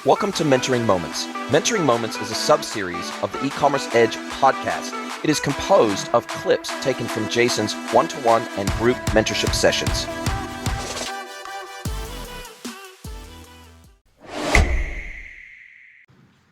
Welcome to Mentoring Moments. Mentoring Moments is a sub-series of the E-commerce Edge podcast. It is composed of clips taken from Jason's one-to-one and group mentorship sessions.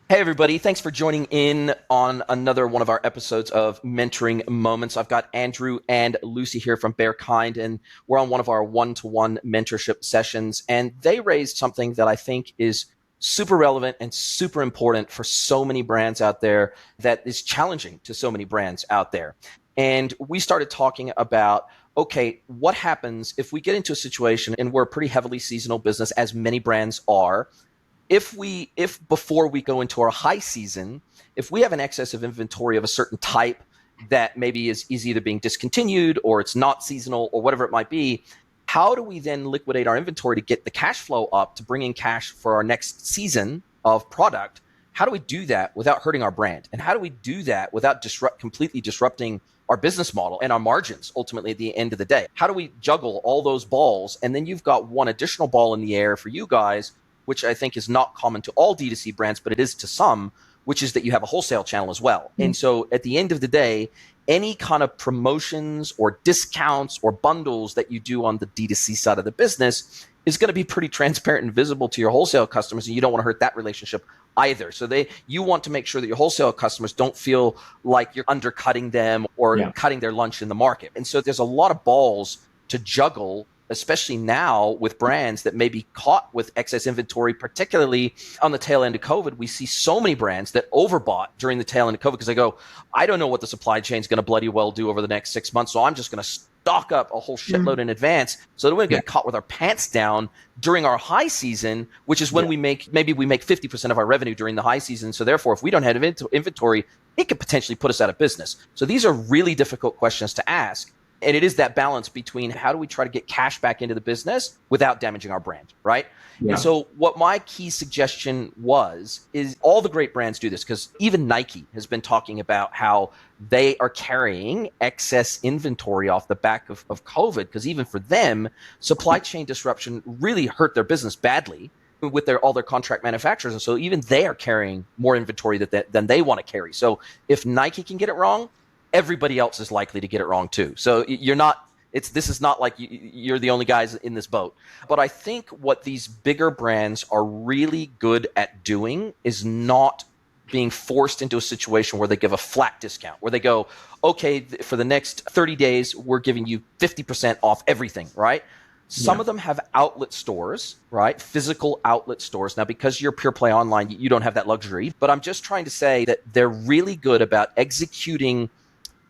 Hey everybody, thanks for joining in on another one of our episodes of Mentoring Moments. I've got Andrew and Lucy here from Bearkind, and we're on one of our one-to-one mentorship sessions, and they raised something that I think is super relevant and super important for so many brands out there, that is challenging to so many brands out there. And we started talking about, okay, what happens if we get into a situation, and we're a pretty heavily seasonal business, as many brands are, if before we go into our high season, if we have an excess of inventory of a certain type that maybe is either being discontinued or it's not seasonal or whatever it might be, how do we then liquidate our inventory to get the cash flow up to bring in cash for our next season of product? How do we do that without hurting our brand? And how do we do that without completely disrupting our business model and our margins ultimately at the end of the day? How do we juggle all those balls? And then you've got one additional ball in the air for you guys, which I think is not common to all D2C brands, but it is to some, which is that you have a wholesale channel as well. Mm-hmm. And so at the end of the day, any kind of promotions or discounts or bundles that you do on the D2C side of the business is going to be pretty transparent and visible to your wholesale customers, and you don't want to hurt that relationship either. So you want to make sure that your wholesale customers don't feel like you're undercutting them or cutting their lunch in the market. And so there's a lot of balls to juggle, especially now with brands that may be caught with excess inventory, particularly on the tail end of COVID. We see so many brands that overbought during the tail end of COVID because they go, I don't know what the supply chain is going to bloody well do over the next 6 months, so I'm just going to stock up a whole shitload in advance so that we don't get caught with our pants down during our high season, which is when we make 50% of our revenue during the high season. So therefore, if we don't have inventory, it could potentially put us out of business. So these are really difficult questions to ask. And it is that balance between how do we try to get cash back into the business without damaging our brand, right? Yeah. And so what my key suggestion is all the great brands do this, because even Nike has been talking about how they are carrying excess inventory off the back of COVID, because even for them, supply chain disruption really hurt their business badly with all their contract manufacturers. And so even they are carrying more inventory than they want to carry. So if Nike can get it wrong, everybody else is likely to get it wrong too. So this is not like you're the only guys in this boat. But I think what these bigger brands are really good at doing is not being forced into a situation where they give a flat discount, where they go, okay, for the next 30 days, we're giving you 50% off everything, right? Some of them have outlet stores, right? Physical outlet stores. Now, because you're pure play online, you don't have that luxury. But I'm just trying to say that they're really good about executing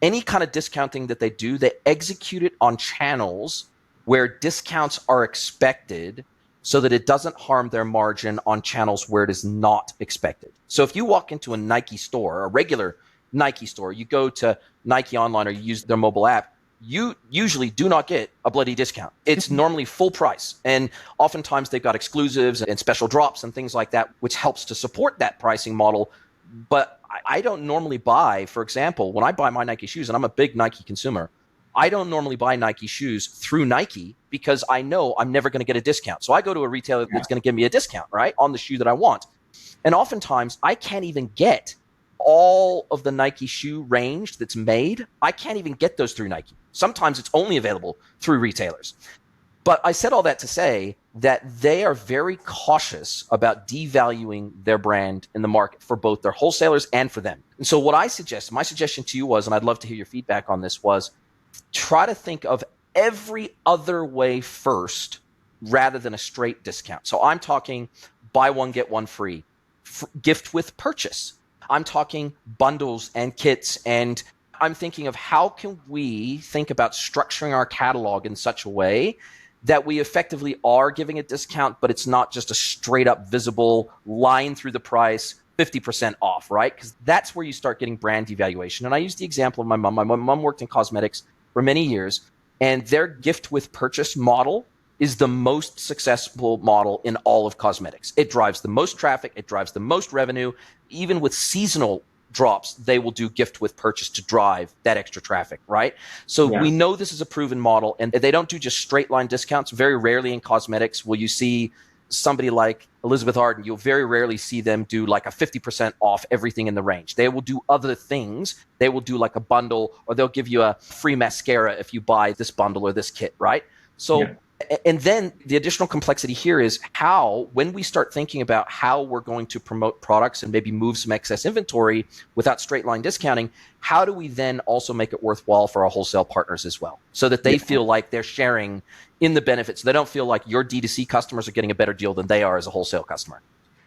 any kind of discounting that they do. They execute it on channels where discounts are expected so that it doesn't harm their margin on channels where it is not expected. So if you walk into a Nike store, a regular Nike store, you go to Nike online or you use their mobile app, you usually do not get a bloody discount. It's normally full price. And oftentimes they've got exclusives and special drops and things like that, which helps to support that pricing model. But I don't normally buy, for example, when I buy my Nike shoes, and I'm a big Nike consumer, I don't normally buy Nike shoes through Nike because I know I'm never going to get a discount. So I go to a retailer that's going to give me a discount, right, on the shoe that I want. And oftentimes I can't even get all of the Nike shoe range that's made. I can't even get those through Nike. Sometimes it's only available through retailers. But I said all that to say that they are very cautious about devaluing their brand in the market for both their wholesalers and for them. And so what my suggestion to you was, and I'd love to hear your feedback on this, was try to think of every other way first rather than a straight discount. So I'm talking buy one, get one free, gift with purchase. I'm talking bundles and kits, and I'm thinking of how can we think about structuring our catalog in such a way that we effectively are giving a discount, but it's not just a straight up visible line through the price, 50% off, right? Because that's where you start getting brand devaluation. And I use the example of my mom. My mom worked in cosmetics for many years, and their gift with purchase model is the most successful model in all of cosmetics. It drives the most traffic. It drives the most revenue. Even with seasonal drops, they will do gift with purchase to drive that extra traffic, right? So we know this is a proven model, and they don't do just straight line discounts. Very rarely in cosmetics will you see somebody like Elizabeth Arden, you'll very rarely see them do like a 50% off everything in the range. They will do other things. They will do like a bundle, or they'll give you a free mascara if you buy this bundle or this kit, right? So, and then the additional complexity here is how, when we start thinking about how we're going to promote products and maybe move some excess inventory without straight line discounting, how do we then also make it worthwhile for our wholesale partners as well, so that they feel like they're sharing in the benefits? They don't feel like your D2C customers are getting a better deal than they are as a wholesale customer.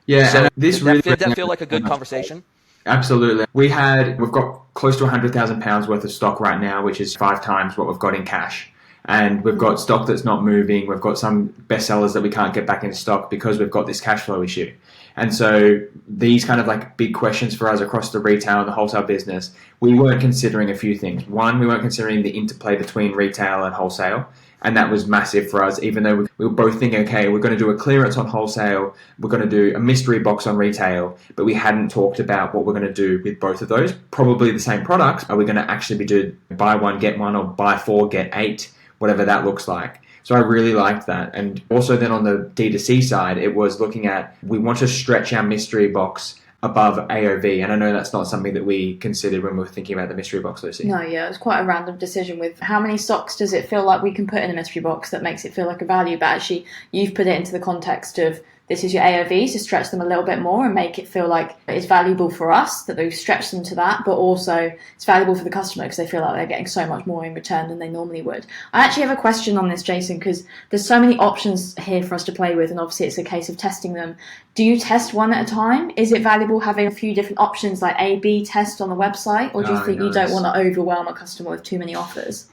Yeah, So and this did that feel like a good conversation? Absolutely. We've got close to £100,000 worth of stock right now, which is 5 times what we've got in cash. And we've got stock that's not moving. We've got some bestsellers that we can't get back into stock because we've got this cash flow issue. And so these kind of like big questions for us across the retail and the wholesale business, we weren't considering a few things. One, we weren't considering the interplay between retail and wholesale. And that was massive for us, even though we were both thinking, okay, we're going to do a clearance on wholesale, we're going to do a mystery box on retail, but we hadn't talked about what we're going to do with both of those. Probably the same products. Are we going to actually be doing buy one, get one, or buy 4, get 8, whatever that looks like? So I really liked that. And also then on the D2C side, it was looking at, we want to stretch our mystery box above AOV. And I know that's not something that we considered when we were thinking about the mystery box, Lucy. No, yeah, it was quite a random decision with how many stocks does it feel like we can put in a mystery box that makes it feel like a value. But actually, you've put it into the context of this is your AOV, to stretch them a little bit more and make it feel like it's valuable for us, that we've stretched them to that, but also it's valuable for the customer because they feel like they're getting so much more in return than they normally would. I actually have a question on this, Jason, because there's so many options here for us to play with, and obviously it's a case of testing them. Do you test one at a time? Is it valuable having a few different options like A/B test on the website, or do you think you don't want to overwhelm a customer with too many offers?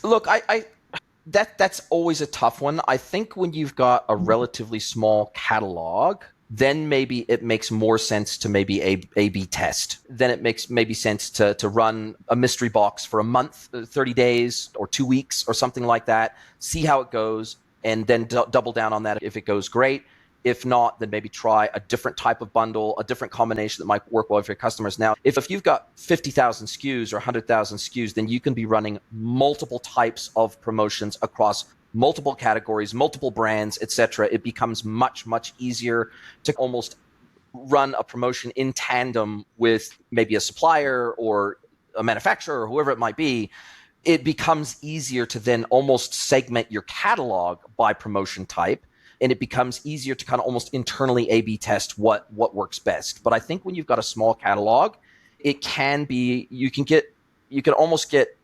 Look, that's always a tough one. I think when you've got a relatively small catalog, then maybe it makes more sense to maybe A/B test. Then it makes maybe sense to run a mystery box for a month, 30 days or 2 weeks or something like that, see how it goes, and then double down on that if it goes great. If not, then maybe try a different type of bundle, a different combination that might work well for your customers. Now, if you've got 50,000 SKUs or 100,000 SKUs, then you can be running multiple types of promotions across multiple categories, multiple brands, etc. It becomes much, much easier to almost run a promotion in tandem with maybe a supplier or a manufacturer or whoever it might be. It becomes easier to then almost segment your catalog by promotion type. And it becomes easier to kind of almost internally A/B test what works best. But I think when you've got a small catalog, it can be, you can almost get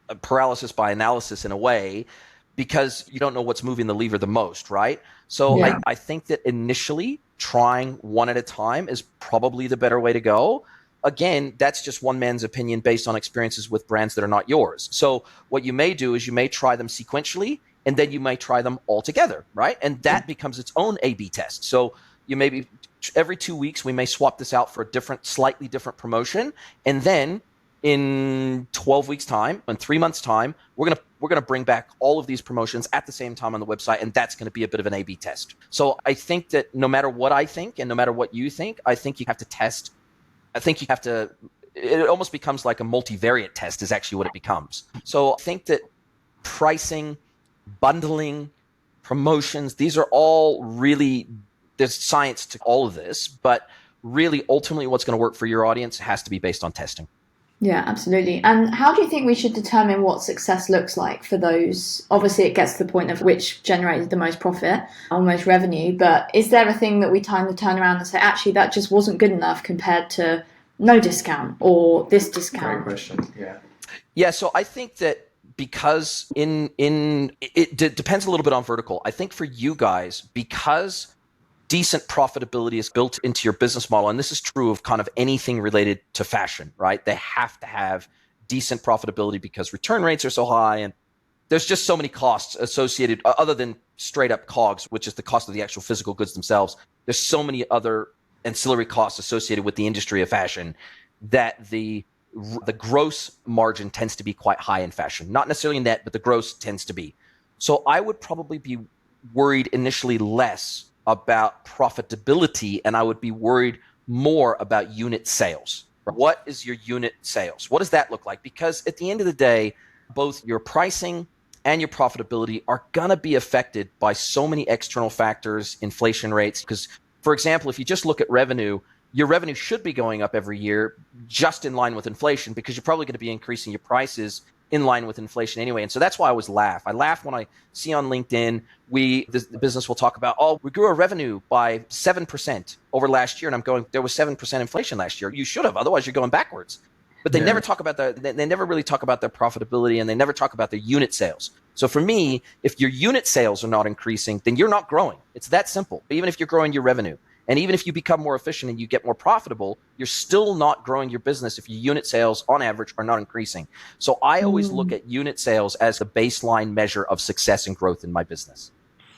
a paralysis by analysis in a way, because you don't know what's moving the lever the most, right? So I think that initially trying one at a time is probably the better way to go. Again, that's just one man's opinion based on experiences with brands that are not yours. So what you may do is you may try them sequentially, and then you might try them all together, right? And that becomes its own A/B test. So you maybe every 2 weeks, we may swap this out for a slightly different promotion. And then in 12 weeks time, in 3 months time, we're gonna bring back all of these promotions at the same time on the website. And that's going to be a bit of an A/B test. So I think that no matter what I think and no matter what you think, I think you have to test. I think you have to, it almost becomes like a multivariate test is actually what it becomes. So I think that pricing, bundling, promotions, these are all really, there's science to all of this, but really ultimately what's going to work for your audience has to be based on testing. Yeah, absolutely. And how do you think we should determine what success looks like for those? Obviously, it gets to the point of which generated the most profit or most revenue, but is there a thing that we kind of turn around and say, actually, that just wasn't good enough compared to no discount or this discount? Great question. Yeah, so I think that because it depends a little bit on vertical. I think for you guys, because decent profitability is built into your business model, and this is true of kind of anything related to fashion, right? They have to have decent profitability because return rates are so high, and there's just so many costs associated other than straight up COGS, which is the cost of the actual physical goods themselves. There's so many other ancillary costs associated with the industry of fashion that the gross margin tends to be quite high in fashion. Not necessarily net, but the gross tends to be. So I would probably be worried initially less about profitability, and I would be worried more about unit sales. What is your unit sales? What does that look like? Because at the end of the day, both your pricing and your profitability are going to be affected by so many external factors, inflation rates. Because, for example, if you just look at revenue, your revenue should be going up every year just in line with inflation, because you're probably going to be increasing your prices in line with inflation anyway. And so that's why I always laugh. I laugh when I see on LinkedIn, the business will talk about, oh, we grew our revenue by 7% over last year. And I'm going, there was 7% inflation last year. You should have, otherwise you're going backwards. But they never talk about they never really talk about their profitability, and they never talk about their unit sales. So for me, if your unit sales are not increasing, then you're not growing. It's that simple. Even if you're growing your revenue, and even if you become more efficient and you get more profitable, you're still not growing your business if your unit sales on average are not increasing. So I always look at unit sales as the baseline measure of success and growth in my business.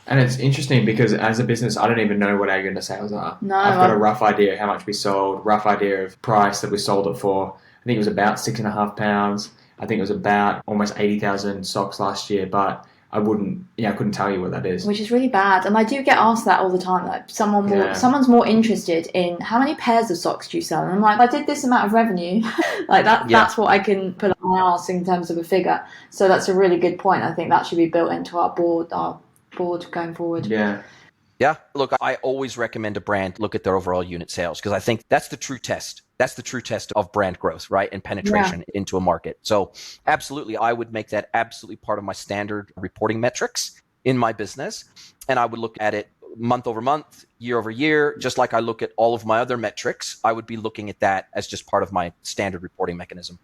And it's interesting because as a business, I don't even know what our unit sales are. No, I've got a rough idea how much we sold, rough idea of price that we sold it for. I think it was about £6.5. I think it was about almost 80,000 socks last year, but I couldn't tell you what that is. Which is really bad. And I do get asked that all the time. Like someone's more interested in how many pairs of socks do you sell? And I'm like, if I did this amount of revenue, that's what I can put on my ass in terms of a figure. So that's a really good point. I think that should be built into our board going forward. Yeah. Yeah. Look, I always recommend a brand look at their overall unit sales, because I think that's the true test. That's the true test of brand growth, right? And penetration into a market. So absolutely, I would make that absolutely part of my standard reporting metrics in my business. And I would look at it month over month, year over year, just like I look at all of my other metrics. I would be looking at that as just part of my standard reporting mechanism.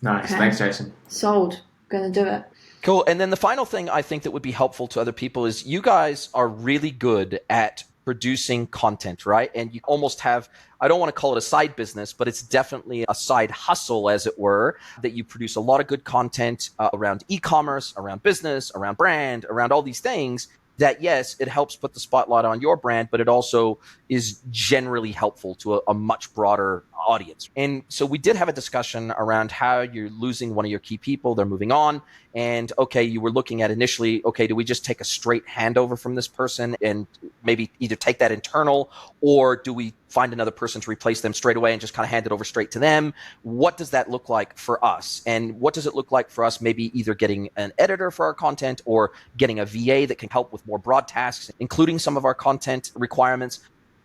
Nice. Okay. Thanks, Jason. Sold. Going to do it. Cool. And then the final thing I think that would be helpful to other people is you guys are really good at producing content, right? And you almost have, I don't want to call it a side business, but it's definitely a side hustle, as it were, that you produce a lot of good content around e-commerce, around business, around brand, around all these things that, yes, it helps put the spotlight on your brand, but it also is generally helpful to a much broader audience. And so we did have a discussion around how you're losing one of your key people, they're moving on. And okay, you were looking at initially, okay, do we just take a straight handover from this person and maybe either take that internal, or do we find another person to replace them straight away and just kind of hand it over straight to them? What does that look like for us? And what does it look like for us maybe either getting an editor for our content or getting a VA that can help with more broad tasks, including some of our content requirements?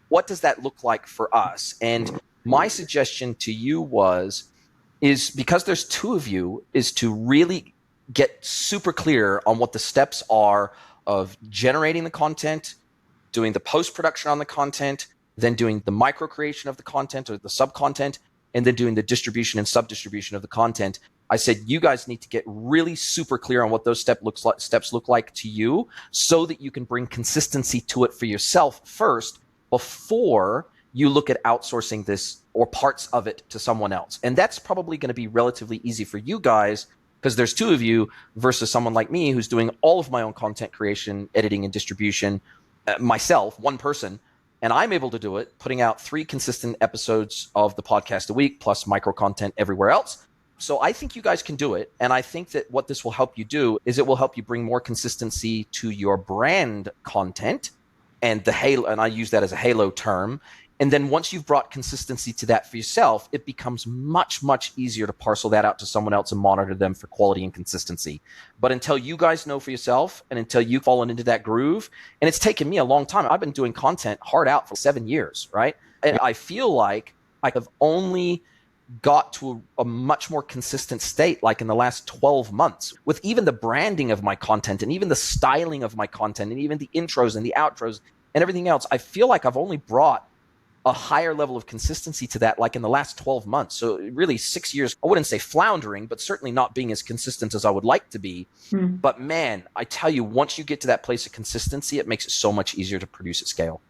What does that look like for us? And my suggestion to you is because there's two of you, is to really get super clear on what the steps are of generating the content, doing the post-production on the content, then doing the micro creation of the content or the sub-content, and then doing the distribution and sub-distribution of the content. I said, you guys need to get really super clear on what those steps look like to you, so that you can bring consistency to it for yourself first before you look at outsourcing this or parts of it to someone else. And that's probably going to be relatively easy for you guys because there's two of you versus someone like me who's doing all of my own content creation, editing, and distribution myself, one person. And I'm able to do it, putting out 3 consistent episodes of the podcast a week, plus micro content everywhere else. So I think you guys can do it. And I think that what this will help you do is it will help you bring more consistency to your brand content and the halo, and I use that as a halo term. And then once you've brought consistency to that for yourself, it becomes much, much easier to parcel that out to someone else and monitor them for quality and consistency. But until you guys know for yourself and until you've fallen into that groove, and it's taken me a long time. I've been doing content hard out for 7 years, right? And I feel like I have only got to a much more consistent state like in the last 12 months with even the branding of my content and even the styling of my content and even the intros and the outros and everything else. I feel like I've only brought a higher level of consistency to that like in the last 12 months. So really 6 years, I wouldn't say floundering, but certainly not being as consistent as I would like to be. But man, I tell you, once you get to that place of consistency, it makes it so much easier to produce at scale.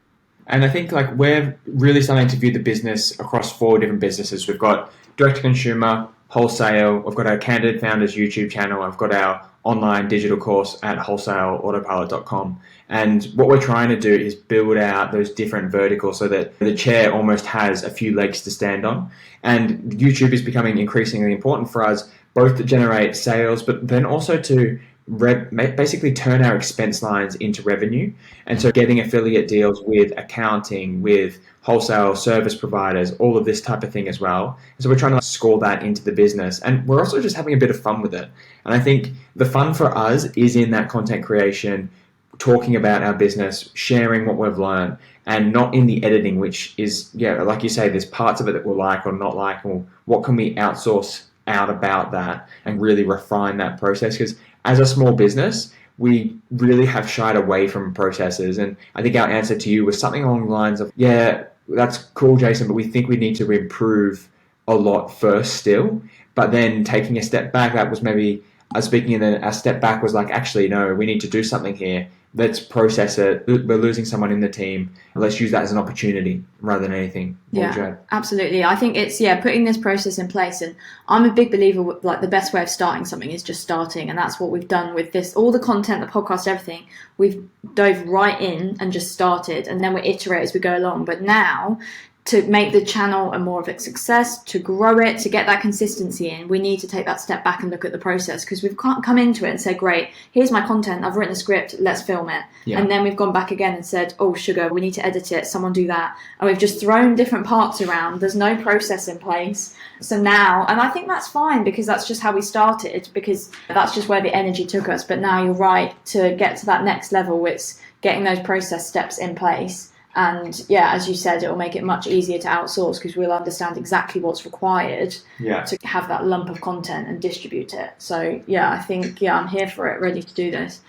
And I think like we're really starting to view the business across 4 different businesses. We've got direct to consumer, wholesale, we've got our Candid Founders YouTube channel, I've got our online digital course at wholesaleautopilot.com. And what we're trying to do is build out those different verticals so that the chair almost has a few legs to stand on. And YouTube is becoming increasingly important for us, both to generate sales, but then also to basically turn our expense lines into revenue. And so getting affiliate deals with accounting, with wholesale service providers, all of this type of thing as well. And so we're trying to score that into the business. And we're also just having a bit of fun with it. And I think the fun for us is in that content creation, talking about our business, sharing what we've learned, and not in the editing, which is, like you say, there's parts of it that we'll like or not like, or what can we outsource out about that and really refine that process. Because as a small business, we really have shied away from processes. And I think our answer to you was something along the lines of, yeah, that's cool, Jason, but we think we need to improve a lot first still. But then taking a step back, that was maybe speaking, and then a step back was like, actually, no, we need to do something here. Let's process it. We're losing someone in the team. Let's use that as an opportunity rather than anything. Yeah, absolutely. I think it's, putting this process in place. And I'm a big believer with, like, the best way of starting something is just starting. And that's what we've done with this. All the content, the podcast, everything, we've dove right in and just started. And then we iterate as we go along. But now, to make the channel a more of a success, to grow it, to get that consistency in, we need to take that step back and look at the process, because we've come into it and said, great, here's my content, I've written a script, let's film it. Yeah. And then we've gone back again and said, oh, sugar, we need to edit it, someone do that. And we've just thrown different parts around. There's no process in place. So now, and I think that's fine, because that's just how we started, because that's just where the energy took us. But now you're right, to get to that next level, it's getting those process steps in place. And as you said, it will make it much easier to outsource, because we'll understand exactly what's required to have that lump of content and distribute it. So, I think, I'm here for it, ready to do this.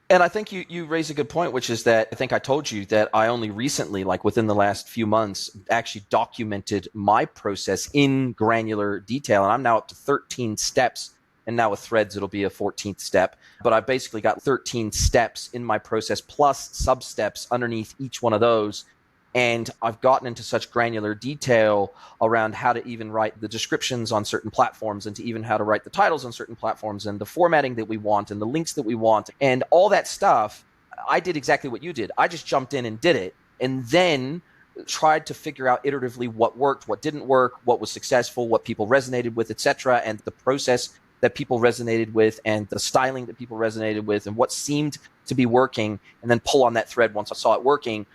And I think you raise a good point, which is that I think I told you that I only recently, like within the last few months, actually documented my process in granular detail. And I'm now up to 13 steps. And now with Threads, it'll be a 14th step. But I've basically got 13 steps in my process, plus sub-steps underneath each one of those. And I've gotten into such granular detail around how to even write the descriptions on certain platforms, and to even how to write the titles on certain platforms, and the formatting that we want, and the links that we want, and all that stuff. I did exactly what you did. I just jumped in and did it, and then tried to figure out iteratively what worked, what didn't work, what was successful, what people resonated with, etc., and the process that people resonated with, and the styling that people resonated with, and what seemed to be working, and then pull on that thread once I saw it working.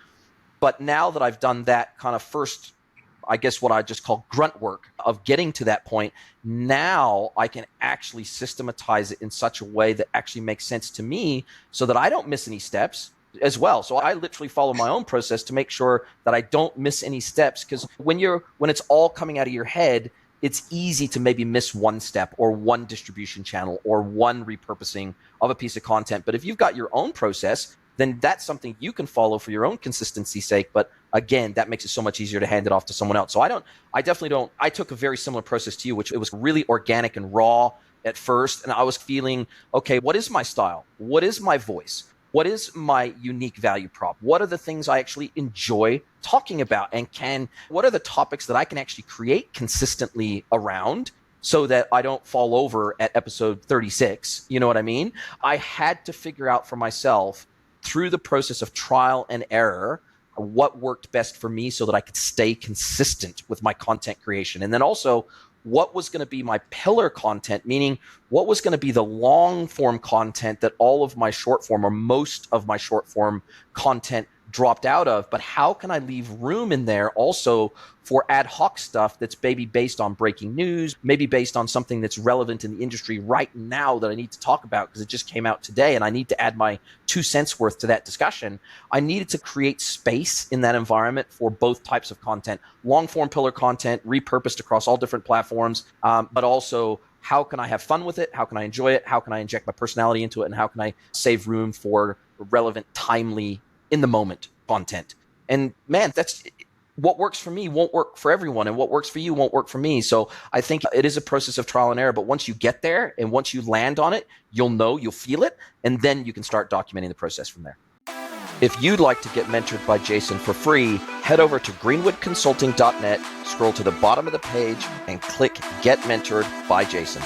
But now that I've done that kind of first, I guess what I just call grunt work of getting to that point, now I can actually systematize it in such a way that actually makes sense to me, so that I don't miss any steps as well. So I literally follow my own process to make sure that I don't miss any steps, because when it's all coming out of your head, it's easy to maybe miss one step, or one distribution channel, or one repurposing of a piece of content. But if you've got your own process, then that's something you can follow for your own consistency's sake. But again, that makes it so much easier to hand it off to someone else. So I definitely don't. I took a very similar process to you, which it was really organic and raw at first. And I was feeling, okay, what is my style? What is my voice? What is my unique value prop? What are the things I actually enjoy talking about? And what are the topics that I can actually create consistently around, so that I don't fall over at episode 36? You know what I mean? I had to figure out for myself, through the process of trial and error, what worked best for me, so that I could stay consistent with my content creation. And then also, what was going to be my pillar content, meaning what was going to be the long form content that all of my short form, or most of my short form content, dropped out of. But how can I leave room in there also for ad hoc stuff that's maybe based on breaking news, maybe based on something that's relevant in the industry right now that I need to talk about because it just came out today and I need to add my 2 cents worth to that discussion. I needed to create space in that environment for both types of content, long form pillar content repurposed across all different platforms, but also how can I have fun with it? How can I enjoy it? How can I inject my personality into it? And how can I save room for relevant, timely, in the moment content? And man, that's what works for me won't work for everyone, and what works for you won't work for me. So I think it is a process of trial and error, but once you get there and once you land on it, you'll feel it, and then you can start documenting the process from there. If you'd like to get mentored by Jason for free, head over to greenwoodconsulting.net, scroll to the bottom of the page, and click Get Mentored by Jason.